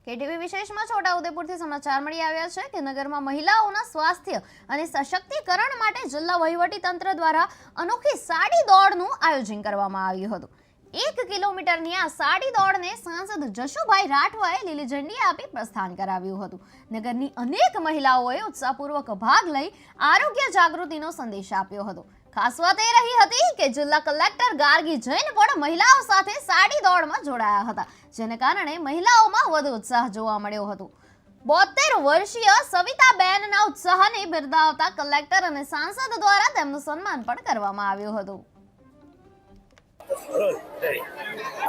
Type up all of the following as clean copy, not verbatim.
KTV વિશેષમાં છોટાઉદેપુરથી સમાચાર મળી આવ્યા છે કે નગરમાં મહિલાઓના સ્વાસ્થ્ય અને સશક્તિકરણ માટે જિલ્લા વહીવટીતંત્ર દ્વારા અનોખી સાડી દોડનું આયોજન કરવામાં આવ્યું હતું। 1 કિલોમીટરની આ સાડી દોડને સાંસદ જશુભાઈ રાઠવાએ લીલી ઝંડી આપી પ્રસ્થાન કરાવ્યું હતું। નગરની અનેક મહિલાઓએ ઉત્સાહપૂર્વક ભાગ લઈ આરોગ્ય જાગૃતિનો સંદેશ આપ્યો હતો। ખાસ વાત એ રહી હતી કે જિલ્લા કલેક્ટર ગાર્ગી જૈન પણ મહિલાઓ સાથે સાડી દોડમાં જોડાયા હતા, જેને કારણે મહિલાઓમાં વધુ ઉત્સાહ જોવા મળ્યો હતો। 72 વર્ષીય સવિતાબેનના ઉત્સાહને બિરદાવતા કલેક્ટર અને સાંસદ દ્વારા તેમનું સન્માન પણ કરવામાં આવ્યું હતું।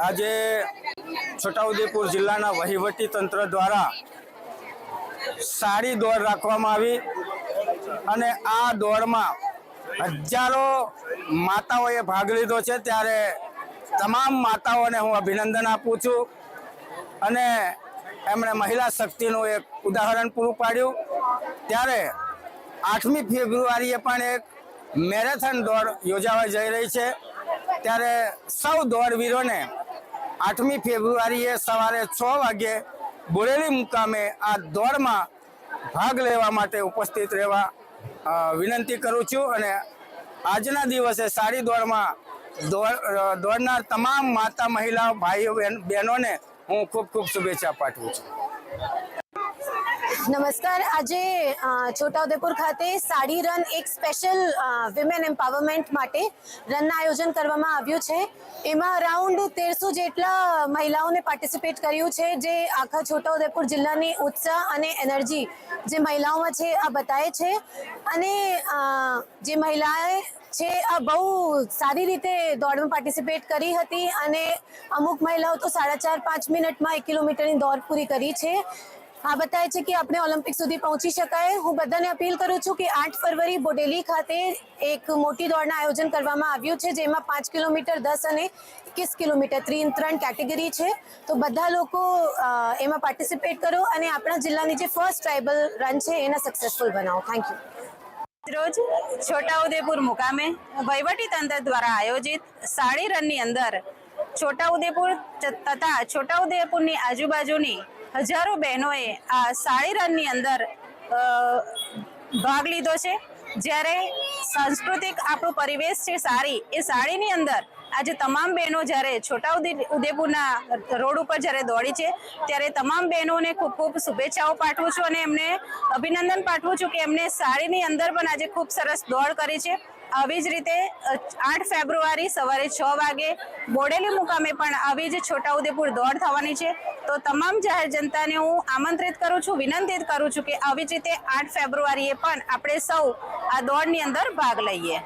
આજે છોટાઉદેપુર જિલ્લાના વહીવટી તંત્ર દ્વારા સાડી દોડ રાખવામાં આવી અને આ દોડમાં હજારો માતાઓએ ભાગ લીધો છે। ત્યારે તમામ માતાઓને હું અભિનંદન આપું છું અને એમણે મહિલા શક્તિનું એક ઉદાહરણ પૂરું પાડ્યું। ત્યારે 8મી ફેબ્રુઆરીએ પણ એક મેરેથોન દોડ યોજાવા જઈ રહી છે। ત્યારે સૌ દોડવીરોને 8મી ફેબ્રુઆરીએ સવારે 6 વાગે બોરેલી મુકામે આ દોડમાં ભાગ લેવા માટે ઉપસ્થિત રહેવા વિનંતી કરું છું અને આજના દિવસે સાડી દોડમાં દોડનાર તમામ માતા મહિલાઓ ભાઈઓ બહેનોને હું ખૂબ ખૂબ શુભેચ્છા પાઠવું છું। નમસ્કાર। આજે છોટાઉદેપુર ખાતે સાડી રન એક સ્પેશિયલ વિમેન એમ્પાવરમેન્ટ માટે રનનું આયોજન કરવામાં આવ્યું છે। એમાં અરાઉન્ડ 1300 જેટલા મહિલાઓને પાર્ટિસિપેટ કર્યું છે, જે આખા છોટાઉદેપુર જિલ્લાની ઉત્સાહ અને એનર્જી જે મહિલાઓમાં છે આ બતાવે છે। અને જે મહિલાએ છે આ બહુ સારી રીતે દોડમાં પાર્ટિસિપેટ કરી હતી અને અમુક મહિલાઓ તો 4.5-5 મિનિટમાં 1 કિલોમીટરની દોડ પૂરી કરી છે। આ બતાવે છે કે આપણે ઓલિમ્પિક સુધી પહોંચી શકાય। હું બધાને અપીલ કરું છું કે 8 ફરવરી બોડેલી ખાતે એક મોટી દોડનું આયોજન કરવામાં આવ્યું છે, જેમાં 5 કિલોમીટર, 10 અને 21 કિલોમીટર 3 કેટેગરી છે। તો બધા લોકો એમાં પાર્ટિસિપેટ કરો અને આપણા જિલ્લાની જે ફર્સ્ટ ટ્રાઇબલ રન છે એને સક્સેસફુલ બનાવો। Thank you. રોજ છોટાઉદેપુર મુકામે વહીવટી તંત્ર દ્વારા આયોજિત સાડી રનની અંદર છોટાઉદેપુર તથા છોટાઉદેપુરની આજુબાજુની હજારો બહેનોએ આ સાડી રનની અંદર ભાગ લીધો છે। જ્યારે સાંસ્કૃતિક આપણો પરિવેશ છે સાડી, એ સાડીની અંદર આજે તમામ બહેનો જ્યારે છોટાઉદેપુરના રોડ ઉપર જ્યારે દોડી છે, ત્યારે તમામ બહેનોને ખૂબ ખૂબ શુભેચ્છાઓ પાઠવું છું અને એમને અભિનંદન પાઠવું છું કે એમને સાડીની અંદર પણ આજે ખૂબ સરસ દોડ કરી છે। આવી જ રીતે 8 ફેબ્રુઆરી સવારે 6 વાગે બોડેલી મુકામે પણ આવી જ છોટાઉદેપુર દોડ થવાની છે। તો તમામ જાહેર જનતાને હું આમંત્રિત કરું છું, વિનંતી કરું છું કે આવી જ રીતે 8 ફેબ્રુઆરીએ પણ આપણે સૌ આ દોડની અંદર ભાગ લઈએ।